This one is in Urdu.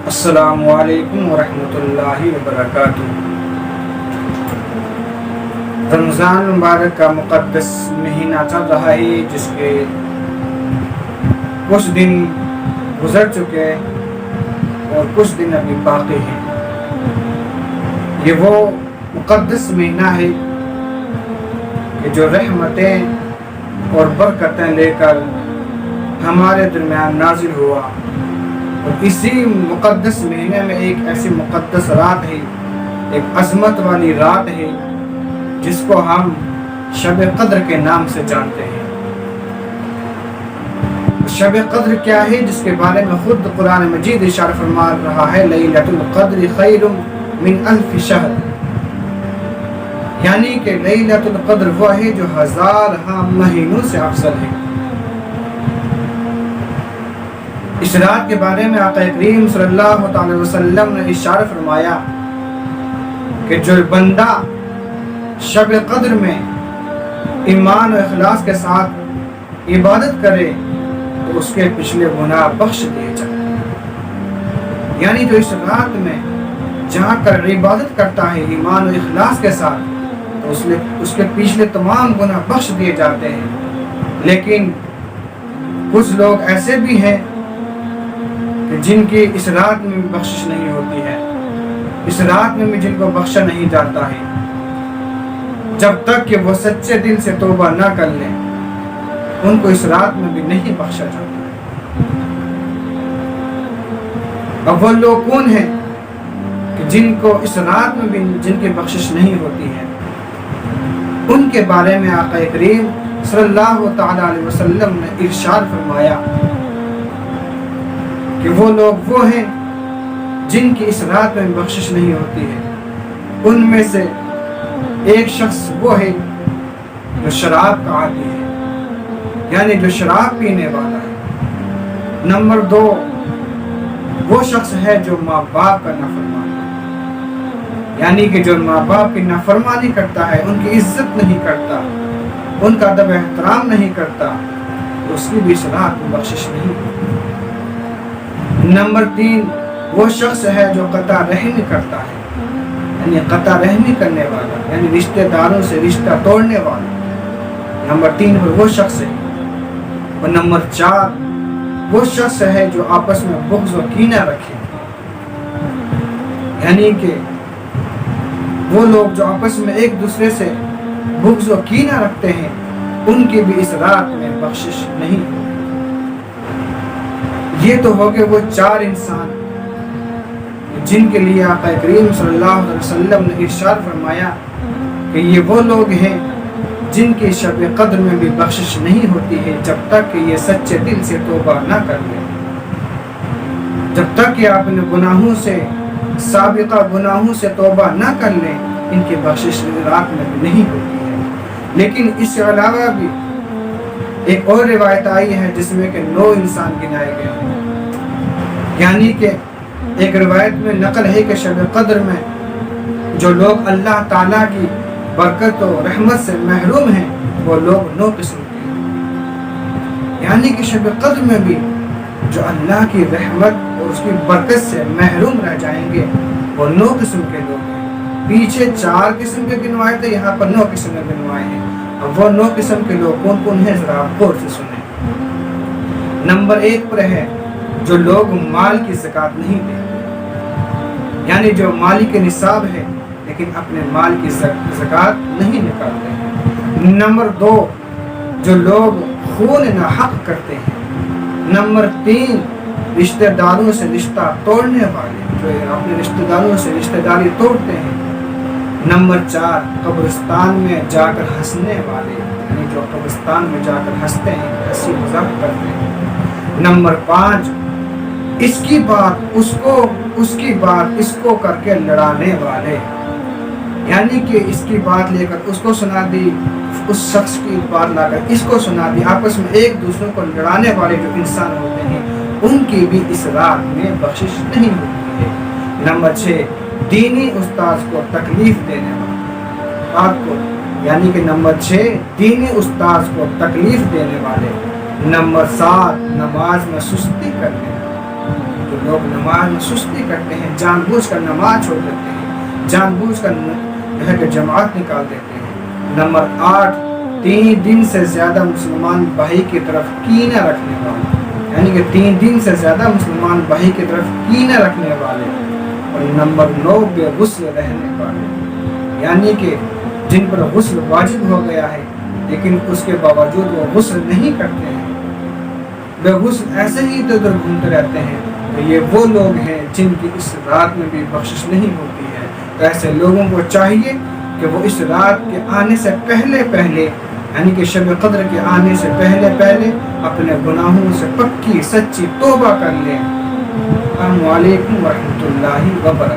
السلام علیکم ورحمۃ اللہ وبرکاتہ۔ رمضان مبارک کا مقدس مہینہ چل رہا ہے، جس کے کچھ دن گزر چکے اور کچھ دن ابھی باقی ہیں۔ یہ وہ مقدس مہینہ ہے کہ جو رحمتیں اور برکتیں لے کر ہمارے درمیان نازل ہوا، اور اسی مقدس مہینے میں ایک ایسی مقدس رات ہے، ایک عظمت والی رات ہے جس کو ہم شب قدر کے نام سے جانتے ہیں۔ شب قدر کیا ہے، جس کے بارے میں خود قرآن مجید ارشاد فرما رہا ہے لیلۃ القدر خیر من الف شہر، یعنی کہ لیلۃ القدر وہ ہے جو ہزار مہینوں سے افضل ہے۔ اس رات کے بارے میں آقا کریم صلی اللہ تعالی وسلم نے ارشاد فرمایا کہ جو بندہ شب قدر میں ایمان و اخلاص کے ساتھ عبادت کرے تو اس کے پچھلے گناہ بخش دیے جائیں۔ یعنی جو اس رات میں جا کر عبادت کرتا ہے ایمان و اخلاص کے ساتھ، تو اس کے پچھلے تمام گناہ بخش دیے جاتے ہیں۔ لیکن کچھ لوگ ایسے بھی ہیں کہ جن کی اس رات میں بھی بخشش نہیں ہوتی ہے، اس رات میں بھی جن کو بخشا نہیں جاتا ہے، جب تک کہ وہ سچے دل سے توبہ نہ کر لیں ان کو اس رات میں بھی نہیں بخشا جاتا ہے۔ اب وہ لوگ کون ہیں کہ جن کو اس رات میں بھی جن کی بخشش نہیں ہوتی ہے؟ ان کے بارے میں آقا کریم صلی اللہ تعالی علیہ وسلم نے ارشاد فرمایا کہ وہ لوگ وہ ہیں جن کی اس رات میں بخشش نہیں ہوتی ہے۔ ان میں سے ایک شخص وہ ہے جو شراب کا عادی ہے، یعنی جو شراب پینے والا ہے۔ نمبر 2، وہ شخص ہے جو ماں باپ کا نافرمان ہے، یعنی کہ جو ماں باپ کی نافرمانی کرتا ہے، ان کی عزت نہیں کرتا، ان کا ادب احترام نہیں کرتا، تو اس کی بھی اس رات میں بخشش نہیں ہوتی۔ نمبر 3، وہ شخص ہے جو قطع رحمی کرتا ہے، یعنی قطع رحمی کرنے والا، یعنی رشتہ داروں سے رشتہ توڑنے والا۔ نمبر 3 پر وہ شخص ہے۔ اور نمبر 4، وہ شخص ہے جو آپس میں بغض و کینہ رکھے، یعنی کہ وہ لوگ جو آپس میں ایک دوسرے سے بغض و کینہ رکھتے ہیں، ان کی بھی اس رات میں بخشش نہیں ہوتی۔ یہ تو ہو گئے وہ 4 انسان جن کے لیے آقا کریم صلی اللہ علیہ وسلم نے ارشاد فرمایا کہ یہ وہ لوگ ہیں جن کی شب قدر میں بھی بخشش نہیں ہوتی ہے، جب تک کہ یہ سچے دل سے توبہ نہ کر لیں، جب تک کہ آپ نے گناہوں سے سابقہ گناہوں سے توبہ نہ کر لیں، ان کی بخشش رات میں بھی نہیں ہوتی ہے۔ لیکن اس کے علاوہ بھی ایک اور روایت آئی ہے جس میں کہ 9 انسان گنائے گئے ہیں، یعنی کہ ایک روایت میں نقل ہے کہ شب قدر میں جو لوگ اللہ تعالیٰ کی برکت و رحمت سے محروم ہیں وہ لوگ 9 قسم کے ہیں، یعنی کہ شب قدر میں بھی جو اللہ کی رحمت اور اس کی برکت سے محروم رہ جائیں گے وہ 9 قسم کے لوگ ہیں۔ پیچھے 4 قسم کے گنوائے تھے، یہاں پر 9 قسم کے گنوائے ہیں۔ اب وہ 9 قسم کے لوگ کون کون ہیں ذرا آپ غور سے سنیں۔ نمبر 1 پر ہے جو لوگ مال کی زکوٰۃ نہیں دیتے، یعنی جو مالی کے نصاب ہے لیکن اپنے مال کی زکوٰۃ نہیں نکالتے ہیں۔ نمبر 2، جو لوگ خون ناحق کرتے ہیں۔ نمبر 3، رشتہ داروں سے رشتہ توڑنے والے، جو اپنے رشتہ داروں سے رشتہ داری توڑتے ہیں۔ نمبر 4، قبرستان میں جا کر ہنسنے والے، یعنی جو قبرستان میں جا کر ہنستے ہیں، ہنسی مذاق کرتے ہیں۔ نمبر 5، اس کی بات اس کو، اس کی بات اس کو کر کے لڑانے والے، یعنی کہ اس کی بات لے کر اس کو سنا دی، اس شخص کی بات لا کر اس کو سنا دی، آپس میں ایک دوسرے کو لڑانے والے جو انسان ہوتے ہیں ان کی بھی اس رات میں بخشش نہیں ہوتی ہے۔ نمبر 6، دینی استاذ کو تکلیف دینے والے، آپ کو، یعنی کہ نمبر 6، دینی استاذ کو تکلیف دینے والے۔ نمبر 7، نماز میں سستی کرنے والے، جو جو لوگ نماز میں سستی کرتے ہیں، جان بوجھ کر نماز چھوڑ دیتے ہیں، جان بوجھ کر جو ہے کہ جماعت نکال دیتے ہیں۔ نمبر 8، 3 دن سے زیادہ مسلمان بھائی کی طرف کینہ رکھنے والے، یعنی کہ 3 دن سے زیادہ مسلمان بھائی کی طرف کینہ رکھنے والے۔ اور نمبر 9، بے غسل رہنے والے، یعنی کہ جن پر غسل واجب ہو گیا ہے لیکن اس کے باوجود وہ غسل نہیں کرتے ہیں، بے غسل ایسے ہی ادھر ادھر گھومتے رہتے ہیں، تو یہ وہ لوگ ہیں جن کی اس رات میں بھی بخشش نہیں ہوتی ہے۔ تو ایسے لوگوں کو چاہیے کہ وہ اس رات کے آنے سے پہلے یعنی کہ شب قدر کے آنے سے پہلے اپنے گناہوں سے پکی سچی توبہ کر لیں۔ السلام علیکم ورحمۃ اللہ وبرکاتہ۔